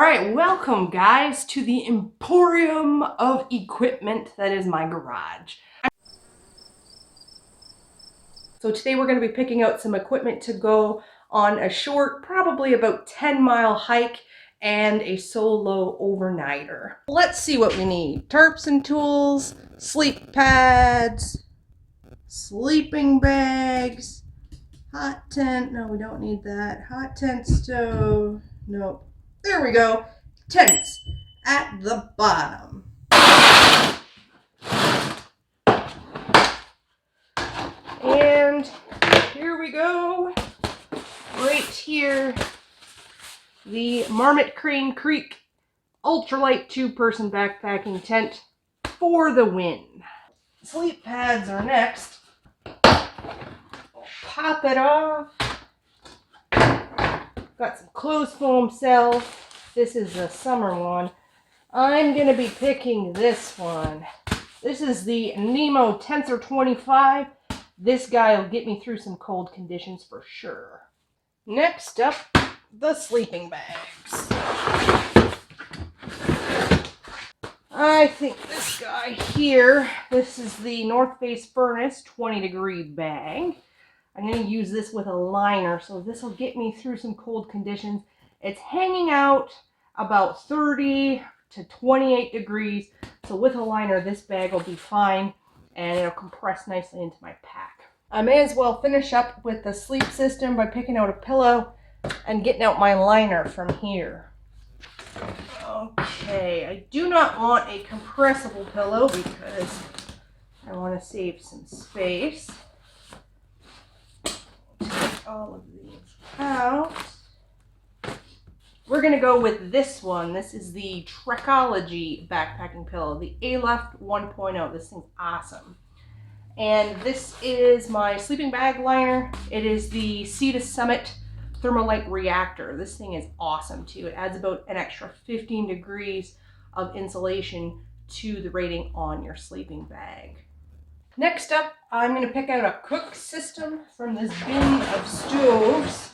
right, welcome guys to the emporium of equipment that is my garage. So today we're going to be picking out some equipment to go on a short, probably about 10-mile hike and a solo overnighter. Let's see what we need. Tarps and tools, sleep pads, sleeping bags, hot tent, no we don't need that, hot tent stove, nope. There we go. Tents at the bottom. And here we go. Right here, the Marmot Crane Creek ultralight 2-person backpacking tent for the win. Sleep pads are next. Pop it off. Got some clothes foam cells. This is the summer one. I'm going to be picking this one. This is the Nemo Tensor 25. This guy will get me through some cold conditions for sure. Next up, the sleeping bags. I think this guy here, this is the North Face Furnace 20-degree bag. I'm going to use this with a liner, so this will get me through some cold conditions. It's hanging out about 30 to 28 degrees, so with a liner, this bag will be fine, and it'll compress nicely into my pack. I may as well finish up with the sleep system by picking out a pillow and getting out my liner from here. Okay, I do not want a compressible pillow because I want to save some space. All of these out. We're going to go with this one. This is the Trekology backpacking pillow, the A-Left 1.0. This thing's awesome. And this is my sleeping bag liner. It is the Sea to Summit Thermalite Reactor. This thing is awesome too. It adds about an extra 15 degrees of insulation to the rating on your sleeping bag. Next up, I'm going to pick out a cook system from this bin of stoves.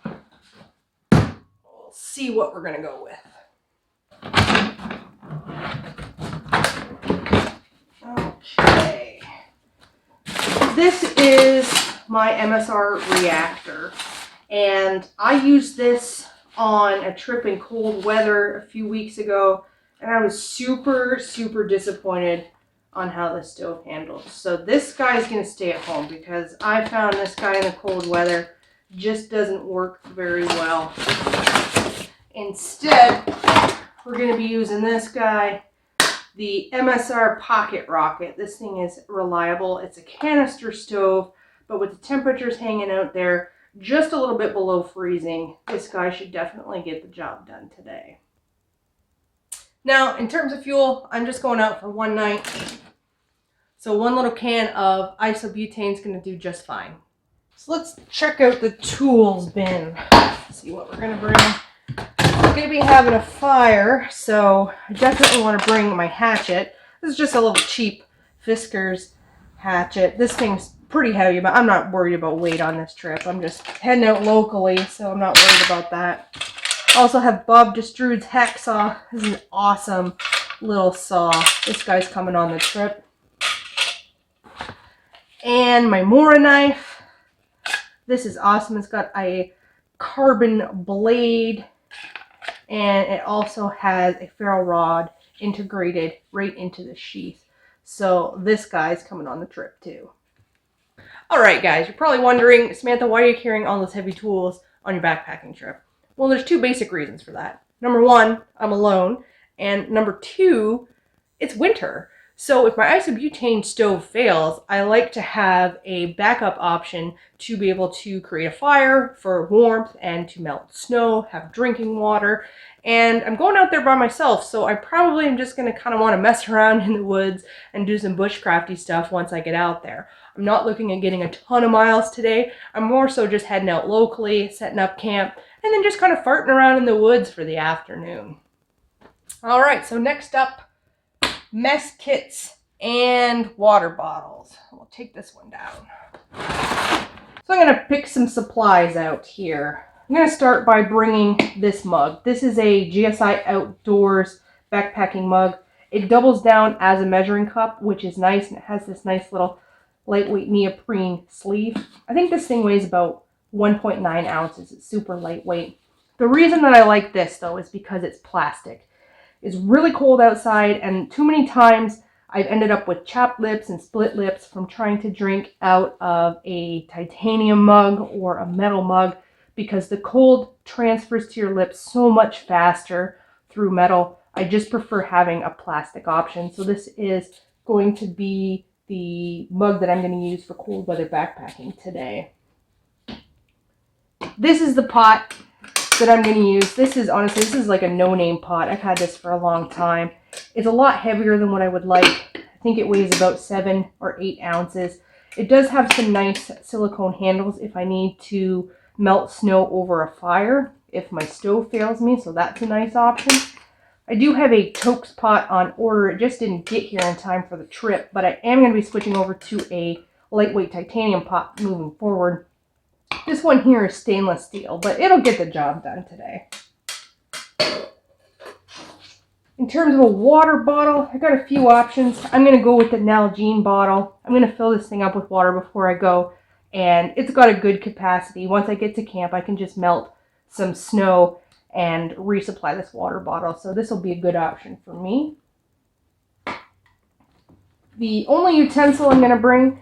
We'll see what we're going to go with. Okay. This is my MSR reactor, and I used this on a trip in cold weather a few weeks ago, and I was super disappointed on how the stove handles. So this guy is going to stay at home because I found this guy in the cold weather just doesn't work very well. Instead, we're going to be using this guy, the MSR Pocket Rocket. This thing is reliable. It's a canister stove, but with the temperatures hanging out there just a little bit below freezing, this guy should definitely get the job done today. Now, in terms of fuel, I'm just going out for one night. So one little can of isobutane is going to do just fine. So let's check out the tools bin. See what we're going to bring. I'm going to be having a fire, so I definitely want to bring my hatchet. This is just a little cheap Fiskars hatchet. This thing's pretty heavy, but I'm not worried about weight on this trip. I'm just heading out locally, so I'm not worried about that. I also have Bob Destrude's hacksaw. This is an awesome little saw. This guy's coming on the trip. And my Mora knife. This is awesome. It's got a carbon blade, and it also has a ferro rod integrated right into the sheath. So this guy's coming on the trip too. Alright guys, you're probably wondering, Samantha, why are you carrying all those heavy tools on your backpacking trip? Well, there's two basic reasons for that. Number one, I'm alone. And number two, it's winter. So if my isobutane stove fails, I like to have a backup option to be able to create a fire for warmth and to melt snow, have drinking water. And I'm going out there by myself, so I probably am just going to kind of want to mess around in the woods and do some bushcrafty stuff once I get out there. I'm not looking at getting a ton of miles today. I'm more so just heading out locally, setting up camp, and then just kind of farting around in the woods for the afternoon. All right, so next up, mess kits and water bottles. We'll take this one down. So I'm going to pick some supplies out here. I'm going to start by bringing this mug. This is a GSI Outdoors backpacking mug. It doubles down as a measuring cup, which is nice, and it has this nice little lightweight neoprene sleeve. I think this thing weighs about 1.9 ounces. It's super lightweight. The reason that I like this, though, is because it's plastic. It's really cold outside, and too many times I've ended up with chapped lips and split lips from trying to drink out of a titanium mug or a metal mug, because the cold transfers to your lips so much faster through metal. I just prefer having a plastic option. So this is going to be the mug that I'm going to use for cold weather backpacking today. This is the pot that I'm going to use. This is like a no-name pot. I've had this for a long time. It's a lot heavier than what I would like. I think it weighs about 7 or 8 ounces. It does have some nice silicone handles if I need to melt snow over a fire if my stove fails me, so that's a nice option. I do have a Tokes pot on order. It just didn't get here in time for the trip, but I am going to be switching over to a lightweight titanium pot moving forward. This one here is stainless steel, but it'll get the job done today. In terms of a water bottle, I got a few options. I'm going to go with the Nalgene bottle. I'm going to fill this thing up with water before I go, and it's got a good capacity. Once I get to camp, I can just melt some snow and resupply this water bottle. So this will be a good option for me. The only utensil I'm going to bring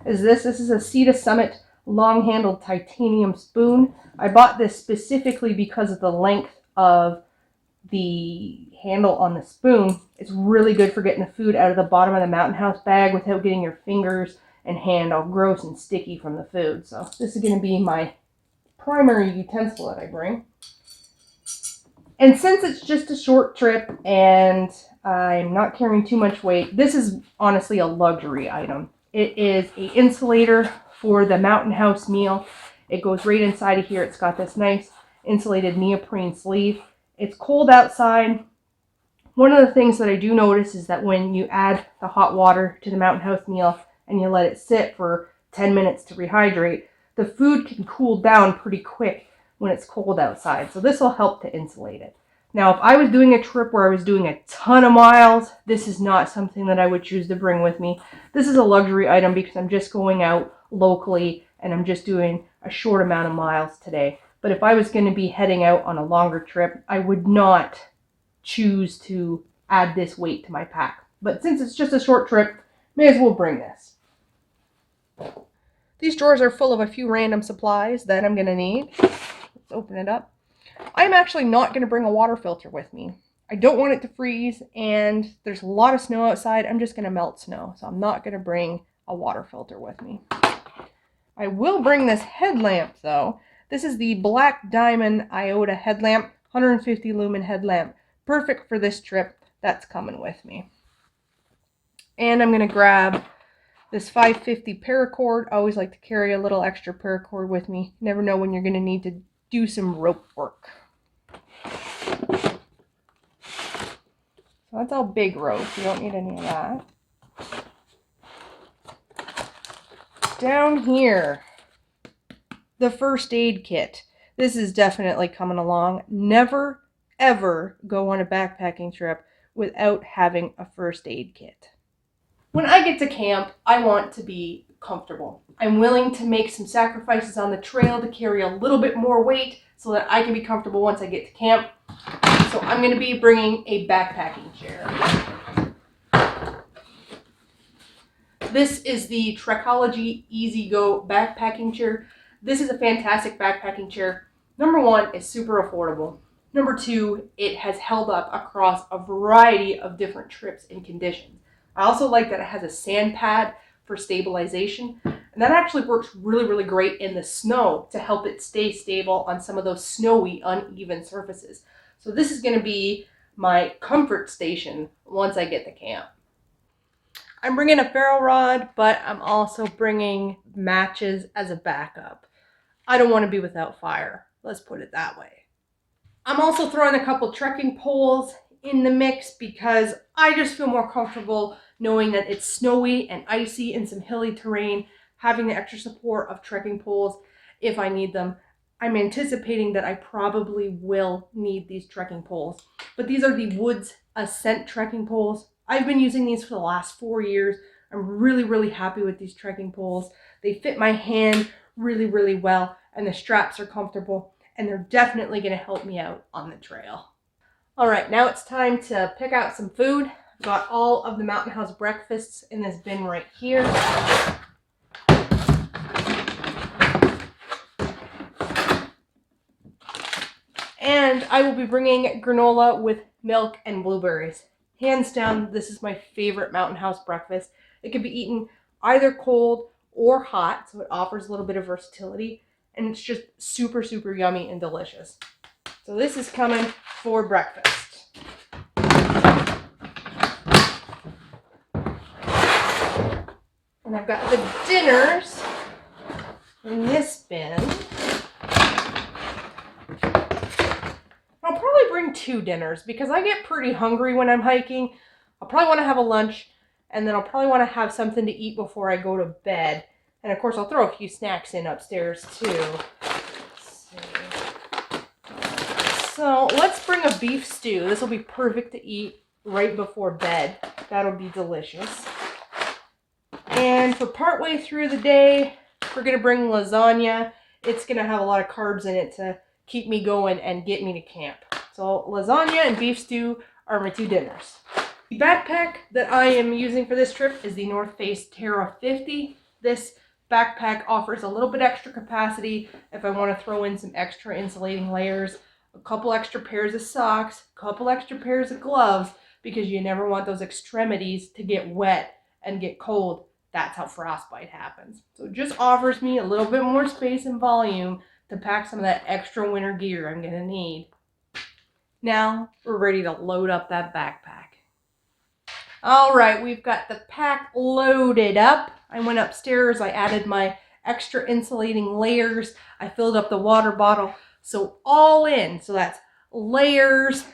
is this. This is a Cedar Summit long-handled titanium spoon. I bought this specifically because of the length of the handle on the spoon. It's really good for getting the food out of the bottom of the Mountain House bag without getting your fingers and hand all gross and sticky from the food. So this is going to be my primary utensil that I bring. And since it's just a short trip and I'm not carrying too much weight, this is honestly a luxury item. It is an insulator for the Mountain House meal. It goes right inside of here. It's got this nice insulated neoprene sleeve. It's cold outside. One of the things that I do notice is that when you add the hot water to the Mountain House meal and you let it sit for 10 minutes to rehydrate, the food can cool down pretty quick when it's cold outside. So this will help to insulate it. Now, if I was doing a trip where I was doing a ton of miles, this is not something that I would choose to bring with me. This is a luxury item because I'm just going out locally and I'm just doing a short amount of miles today. But if I was going to be heading out on a longer trip, I would not choose to add this weight to my pack. But since it's just a short trip, may as well bring this. These drawers are full of a few random supplies that I'm going to need. Let's open it up. I'm actually not going to bring a water filter with me. I don't want it to freeze, and there's a lot of snow outside. I'm just going to melt snow, so I'm not going to bring a water filter with me. I will bring this headlamp, though. This is the Black Diamond Iota headlamp, 150 lumen headlamp. Perfect for this trip. That's coming with me. And I'm going to grab this 550 paracord. I always like to carry a little extra paracord with me. You never know when you're going to need to do some rope work. So that's all big rope. You don't need any of that. Down here, the first aid kit. This is definitely coming along. Never, ever go on a backpacking trip without having a first aid kit. When I get to camp, I want to be comfortable. I'm willing to make some sacrifices on the trail to carry a little bit more weight so that I can be comfortable once I get to camp. So I'm going to be bringing a backpacking chair. This is the Trekology Easy Go backpacking chair. This is a fantastic backpacking chair. Number one, it's super affordable. Number two, it has held up across a variety of different trips and conditions. I also like that it has a sand pad for stabilization, and that actually works really, really great in the snow to help it stay stable on some of those snowy, uneven surfaces. So this is going to be my comfort station once I get to camp. I'm bringing a ferro rod, but I'm also bringing matches as a backup. I don't want to be without fire. Let's put it that way. I'm also throwing a couple trekking poles in the mix because I just feel more comfortable knowing that it's snowy and icy and some hilly terrain, having the extra support of trekking poles if I need them. I'm anticipating that I probably will need these trekking poles. But these are the Woods Ascent trekking poles. I've been using these for the last 4 years. I'm really, really happy with these trekking poles. They fit my hand really, really well, and the straps are comfortable, and they're definitely going to help me out on the trail. All right, now it's time to pick out some food. I've got all of the Mountain House breakfasts in this bin right here. And I will be bringing granola with milk and blueberries. Hands down, this is my favorite Mountain House breakfast. It can be eaten either cold or hot, so it offers a little bit of versatility, and it's just super, super yummy and delicious. So this is coming for breakfast. And I've got the dinners in this bin. I'll probably bring 2 dinners because I get pretty hungry when I'm hiking. I'll probably want to have a lunch, and then I'll probably want to have something to eat before I go to bed. And of course, I'll throw a few snacks in upstairs too. Let's see. So let's bring a beef stew. This will be perfect to eat right before bed. That'll be delicious. And for partway through the day, we're going to bring lasagna. It's going to have a lot of carbs in it to keep me going and get me to camp. So lasagna and beef stew are my 2 dinners. The backpack that I am using for this trip is the North Face Terra 50. This backpack offers a little bit extra capacity if I want to throw in some extra insulating layers, a couple extra pairs of socks, a couple extra pairs of gloves, because you never want those extremities to get wet and get cold. That's how frostbite happens. So it just offers me a little bit more space and volume to pack some of that extra winter gear I'm going to need. Now we're ready to load up that backpack. All right, we've got the pack loaded up. I went upstairs, I added my extra insulating layers. I filled up the water bottle. So all in, so that's layers,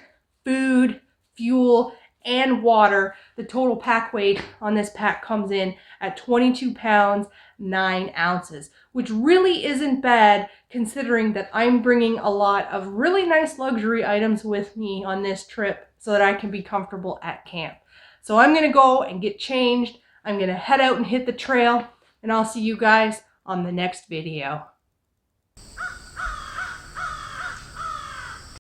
food, fuel, and water. The total pack weight on this pack comes in at 22 pounds, 9 ounces, which really isn't bad considering that I'm bringing a lot of really nice luxury items with me on this trip so that I can be comfortable at camp. So I'm going to go and get changed. I'm going to head out and hit the trail, and I'll see you guys on the next video.